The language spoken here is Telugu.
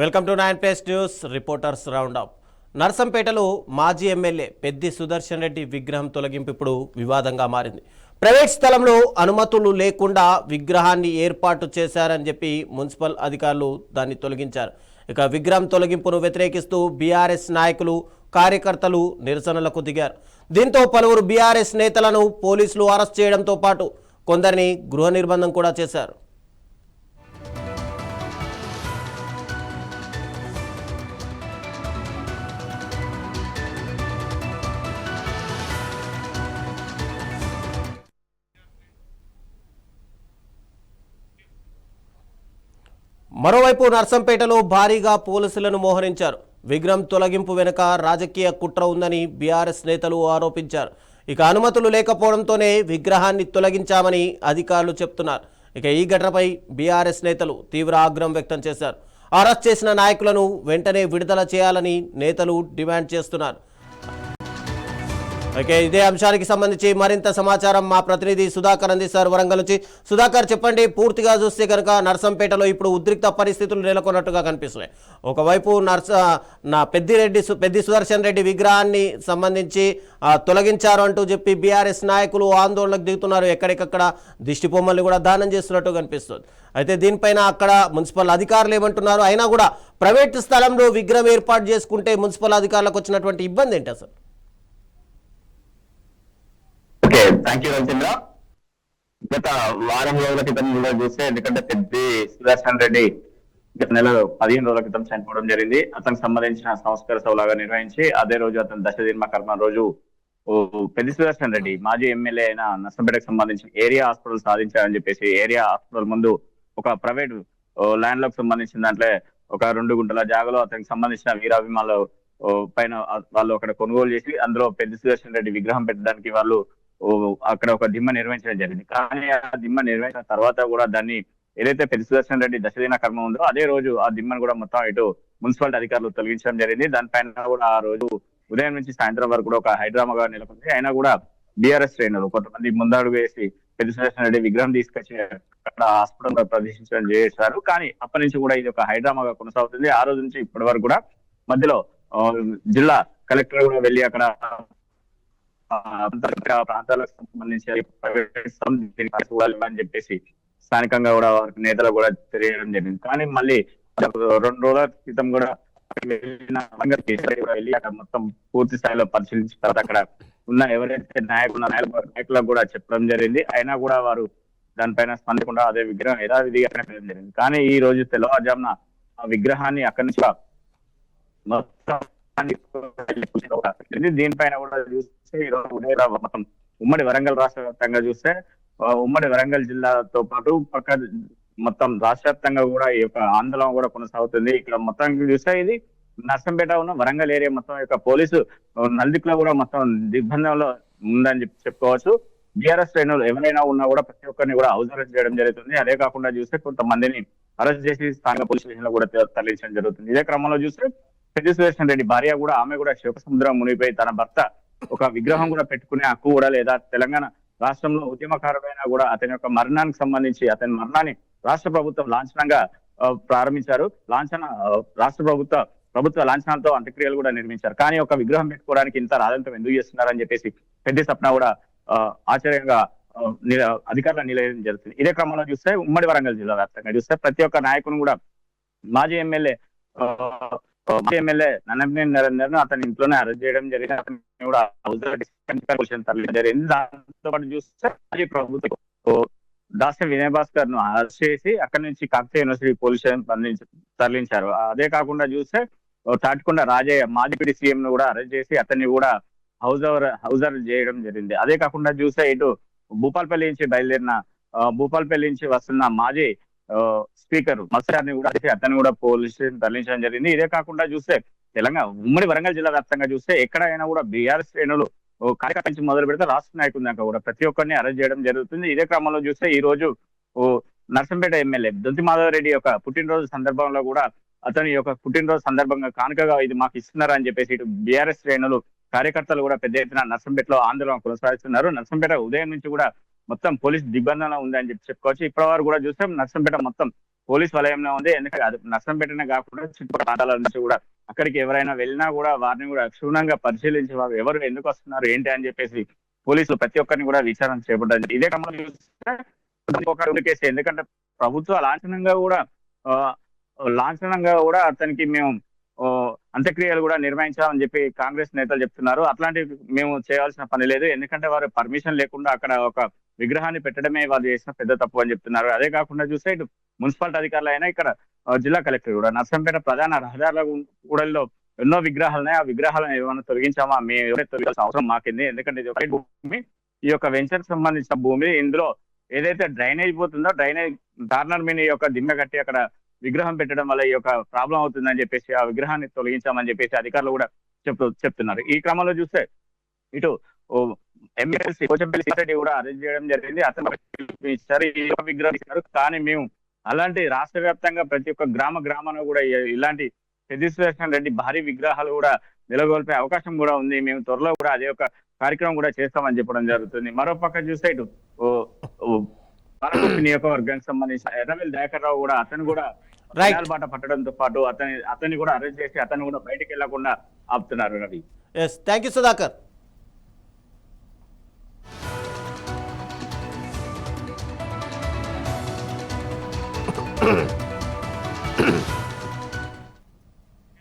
Welcome to 9 news reporters roundup. నర్సంపేటలో మాజీ ఎమ్మెల్యే పెద్ది సుదర్శన్ రెడ్డి విగ్రహం తొలగింపు ఇప్పుడు వివాదంగా మారింది. ప్రైవేట్ స్థలంలో అనుమతులు లేకుండా విగ్రహాన్ని ఏర్పాటు చేశారని చెప్పి మున్సిపల్ అధికారులు దాన్ని తొలగించారు. ఇక విగ్రహం తొలగింపును వ్యతిరేకిస్తూ బీఆర్ఎస్ నాయకులు కార్యకర్తలు నిరసనలకు దిగారు. దీంతో పలువురు బీఆర్ఎస్ నేతలను పోలీసులు అరెస్ట్ చేయడంతో పాటు కొందరిని గృహ నిర్బంధం కూడా చేశారు. మరోవైపు నర్సంపేటలో భారీగా పోలీసులను మోహరించారు. విగ్రహం తొలగింపు వెనుక రాజకీయ కుట్ర ఉందని బీఆర్ఎస్ నేతలు ఆరోపించారు. ఇక అనుమతులు లేకపోవడంతోనే విగ్రహాన్ని తొలగించామని అధికారులు చెప్తున్నారు. ఇక ఈ ఘటనపై బీఆర్ఎస్ నేతలు తీవ్ర ఆగ్రహం వ్యక్తం చేశారు. అరెస్ట్ చేసిన నాయకులను వెంటనే విడుదల చేయాలని నేతలు డిమాండ్ చేస్తున్నారు. ఓకే, ఇదే అంశానికి సంబంధించి మరింత సమాచారం మా ప్రతినిధి సుధాకర్ అందిస్తారు వరంగల్ నుంచి. సుధాకర్, చెప్పండి. పూర్తిగా చూస్తే కనుక నర్సంపేటలో ఇప్పుడు ఉద్రిక్త పరిస్థితులు నెలకొన్నట్టుగా కనిపిస్తున్నాయి. ఒకవైపు పెద్ది సుదర్శన్ రెడ్డి విగ్రహాన్ని సంబంధించి తొలగించారు అంటూ చెప్పి బీఆర్ఎస్ నాయకులు ఆందోళనకు దిగుతున్నారు. ఎక్కడికక్కడ దిష్టి బొమ్మల్ని కూడా దానం చేస్తున్నట్టు కనిపిస్తుంది. అయితే దీనిపైన అక్కడ మున్సిపల్ అధికారులు ఏమంటున్నారు? అయినా కూడా ప్రైవేట్ స్థలంలో విగ్రహం ఏర్పాటు చేసుకుంటే మున్సిపల్ అధికారులకు వచ్చినటువంటి ఇబ్బంది ఏంటి అసలు? Okay, thank you Ravichandra. గత వారం రోజుల క్రితం కూడా చూస్తే, ఎందుకంటే పెద్ది సుదర్శన్ రెడ్డి గత నెల 15 రోజుల క్రితం చనిపోవడం జరిగింది. అతనికి సంబంధించిన సంస్కార సభలాగా నిర్వహించి అదే రోజు అతని దశదిన కర్మ రోజు పెద్ది సుదర్శన్ రెడ్డి మాజీ ఎమ్మెల్యే అయిన నర్సంపేటకు సంబంధించి ఏరియా హాస్పిటల్ సాధించారని చెప్పేసి ఏరియా హాస్పిటల్ ముందు ఒక ప్రైవేట్ ల్యాండ్ లకు సంబంధించిన దాంట్లో ఒక 2 గుంటల జాగాలో అతనికి సంబంధించిన వీరాభిమానులు పైన వాళ్ళు అక్కడ కొనుగోలు చేసి అందులో పెద్ది సుదర్శన్ రెడ్డి విగ్రహం పెట్టడానికి వాళ్ళు అక్కడ ఒక దిమ్మ నిర్వహించడం జరిగింది. కానీ ఆ దిమ్మ నిర్వహించిన తర్వాత కూడా దాన్ని ఏదైతే పెద్ది సుదర్శన్ రెడ్డి దశదిన కర్మ ఉందో అదే రోజు ఆ దిమ్మను కూడా మొత్తం ఇటు మున్సిపాలిటీ అధికారులు తొలగించడం జరిగింది. దానిపైన కూడా ఆ రోజు ఉదయం నుంచి సాయంత్రం వరకు కూడా ఒక హైడ్రామాగా నెలకొంది. అయినా కూడా బీఆర్ఎస్ శ్రేణులు కొంతమంది ముందడుగు వేసి పెద్ది సుదర్శన్ రెడ్డి విగ్రహం తీసుకొచ్చి అక్కడ హాస్పిటల్ ప్రదర్శించడం చేశారు. కానీ అప్పటి నుంచి కూడా ఇది ఒక హైడ్రామాగా కొనసాగుతుంది. ఆ రోజు నుంచి ఇప్పటి వరకు కూడా మధ్యలో జిల్లా కలెక్టర్ కూడా వెళ్ళి అక్కడ ప్రాంతాలకు సంబంధించి అని చెప్పేసి స్థానికంగా కూడా వారికి నేతలు కూడా తెలియడం జరిగింది. కానీ మళ్ళీ 2 రోజుల క్రితం కూడా వెళ్ళి అక్కడ మొత్తం పూర్తి స్థాయిలో పరిశీలించిన తర్వాత అక్కడ ఉన్న ఎవరైతే నాయకులకు కూడా చెప్పడం జరిగింది. అయినా కూడా వారు దానిపైన స్పందకుండా అదే విగ్రహం యథావిధిగా పెట్టడం జరిగింది. కానీ ఈ రోజు తెల్లవారుజామున ఆ విగ్రహాన్ని అక్కడి నుంచి మొత్తం దీనిపైన కూడా చూస్తే ఈరోజు మొత్తం ఉమ్మడి వరంగల్ రాష్ట్ర వ్యాప్తంగా చూస్తే ఉమ్మడి వరంగల్ జిల్లాతో పాటు పక్క మొత్తం రాష్ట్ర వ్యాప్తంగా కూడా ఈ యొక్క ఆందోళన కూడా కొనసాగుతుంది. ఇక్కడ మొత్తం చూస్తే ఇది నర్సంపేట ఉన్న వరంగల్ ఏరియా మొత్తం యొక్క పోలీసు నల్దిక్లో కూడా మొత్తం దిగ్బంధంలో ఉందని చెప్పుకోవచ్చు. బీఆర్ఎస్ శ్రేణులు ఎవరైనా ఉన్నా కూడా ప్రతి ఒక్కరిని కూడా హౌస్ అరెస్ట్ చేయడం జరుగుతుంది. అదే కాకుండా చూస్తే కొంతమందిని అరెస్ట్ చేసి స్థానిక పోలీస్ స్టేషన్ లో కూడా తరలించడం జరుగుతుంది. ఇదే క్రమంలో చూస్తే పెద్ది సుదర్శన్ రెడ్డి భార్య కూడా ఆమె కూడా శోక సముద్రం మునిగిపోయి తన భర్త ఒక విగ్రహం కూడా పెట్టుకునే హక్కు కూడా లేదా తెలంగాణ రాష్ట్రంలో ఉద్యమకారుడైనా కూడా అతని యొక్క మరణానికి సంబంధించి అతని మరణాన్ని రాష్ట్ర ప్రభుత్వం లాంఛనంగా ప్రారంభించారు. రాష్ట్ర ప్రభుత్వ లాంఛనాలతో అంత్యక్రియలు కూడా నిర్మించారు. కానీ ఒక విగ్రహం పెట్టుకోవడానికి ఇంత రాదంతం ఎందుకు చేస్తున్నారని చెప్పేసి పెద్ది సప్న కూడా ఆశ్చర్యంగా అధికారుల నిలయం జరుగుతుంది. ఇదే క్రమంలో చూస్తే ఉమ్మడి వరంగల్ జిల్లా వ్యాప్తంగా చూస్తే ప్రతి ఒక్క నాయకుని కూడా మాజీ ఎమ్మెల్యే నన్నపనేని అతని ఇంట్లోనే అరెస్ట్ చేయడం జరిగింది. అతన్ని కూడా జరిగింది. దాంతో పాటు చూస్తే మాజీ ప్రభుత్వం డాక్టర్ వినయ్ భాస్కర్ ను అరెస్ట్ చేసి అక్కడి నుంచి కాకతీయ యూనివర్సిటీ పోలీస్ స్టేషన్ తరలించారు. అదే చూస్తే తాటికొండ రాజయ్య మాజీ సీఎం ను కూడా అరెస్ట్ చేసి అతన్ని కూడా హౌజర్ చేయడం జరిగింది. అదే కాకుండా చూస్తే ఇటు భూపాలపల్లి నుంచి వస్తున్న మాజీ స్పీకర్ మత్స్యాన్ని కూడా అతన్ని కూడా పోలీస్ స్టేషన్ తరలించడం జరిగింది. ఇదే కాకుండా చూస్తే తెలంగాణ ఉమ్మడి వరంగల్ జిల్లా వ్యాప్తంగా చూస్తే ఎక్కడైనా కూడా బీఆర్ఎస్ శ్రేణులు కార్యకర్త నుంచి మొదలు పెడితే రాష్ట్ర నాయకుల దాకా కూడా ప్రతి ఒక్కరిని అరెస్ట్ చేయడం జరుగుతుంది. ఇదే క్రమంలో చూస్తే ఈ రోజు నర్సంపేట ఎమ్మెల్యే దొంతి మాధవరెడ్డి యొక్క పుట్టినరోజు సందర్భంలో కూడా అతని యొక్క పుట్టినరోజు సందర్భంగా కానుకగా ఇది మాకు ఇస్తున్నారని చెప్పేసి ఇటు బీఆర్ఎస్ శ్రేణులు కార్యకర్తలు కూడా పెద్ద ఎత్తున నర్సంపేటలో ఆందోళన కొనసాగిస్తున్నారు. నర్సంపేట ఉదయం నుంచి కూడా మొత్తం పోలీస్ దిగ్బంధంలో ఉందని చెప్పుకోవచ్చు. ఇప్పటి వరకు కూడా చూస్తే నర్సంపేట మొత్తం పోలీస్ వలయంలో ఉంది. ఎందుకంటే అది నర్సంపేటనే కాకుండా చుట్టుపక్కల ప్రాంతాల నుంచి కూడా అక్కడికి ఎవరైనా వెళ్ళినా కూడా వారిని కూడా క్షుణ్ణంగా పరిశీలించి వారు ఎవరు ఎందుకు వస్తున్నారు ఏంటి అని చెప్పేసి పోలీసులు ప్రతి ఒక్కరిని కూడా విచారణ చేపట్టారు. ఇదే క్రమంలో చూస్తే ఒక కేసు, ఎందుకంటే ప్రభుత్వ లాంఛనంగా కూడా అతనికి మేము అంత్యక్రియలు కూడా నిర్వహించామని చెప్పి కాంగ్రెస్ నేతలు చెప్తున్నారు. అట్లాంటివి మేము చేయాల్సిన పని లేదు, ఎందుకంటే వారు పర్మిషన్ లేకుండా అక్కడ ఒక విగ్రహాన్ని పెట్టడమే వాళ్ళు చేసిన పెద్ద తప్పు అని చెప్తున్నారు. అదే కాకుండా చూస్తే ఇటు మున్సిపాలిటీ అధికారులు అయినా ఇక్కడ జిల్లా కలెక్టర్ కూడా నర్సంపేట ప్రధాన రహదారుల కూడల్లో ఎన్నో విగ్రహాలున్నాయి. ఆ విగ్రహాలను ఏమైనా తొలగించామా, మేము ఎవరైతే తొలగించాల్సిన అవసరం మాకింది, ఎందుకంటే ఇది ఒక భూమి, ఈ యొక్క వెంచర్ సంబంధించిన భూమి. ఇందులో ఏదైతే డ్రైనేజ్ పోతుందో డ్రైనేజ్ కార్నర్ మీద ఈ యొక్క దిమ్మె కట్టి అక్కడ విగ్రహం పెట్టడం వల్ల ఈ యొక్క ప్రాబ్లం అవుతుందని చెప్పేసి ఆ విగ్రహాన్ని తొలగించామని చెప్పేసి అధికారులు కూడా చెప్తున్నారు. ఈ క్రమంలో చూస్తే ఇటు ఎమ్మెల్సీ పోచంపల్లి రెడ్డి కూడా అరెస్ట్ చేయడం జరిగింది. అతను ఇచ్చారు, ఈ యొక్క విగ్రహం ఇచ్చారు. కానీ మేము అలాంటి రాష్ట్ర వ్యాప్తంగా ప్రతి ఒక్క గ్రామాన కూడా ఇలాంటి పెద్ది సుదర్శన్ రెడ్డి భారీ విగ్రహాలు కూడా నెలకొల్పే అవకాశం కూడా ఉంది. మేము త్వరలో కూడా అదే ఒక కార్యక్రమం కూడా చేస్తామని చెప్పడం జరుగుతుంది. మరో పక్క చూస్తే ఇటు పాలకుర్తి నియోజకవర్గానికి సంబంధించిన ఎర్రవెల్లి దయాకర్ రావు కూడా అతను కూడా బాట పట్టడంతో పాటు అతన్ని కూడా అరెస్ట్ చేసి అతను కూడా బయటికి వెళ్లకుండా ఆపుతున్నారు. Ravi, thank you Sudhakar.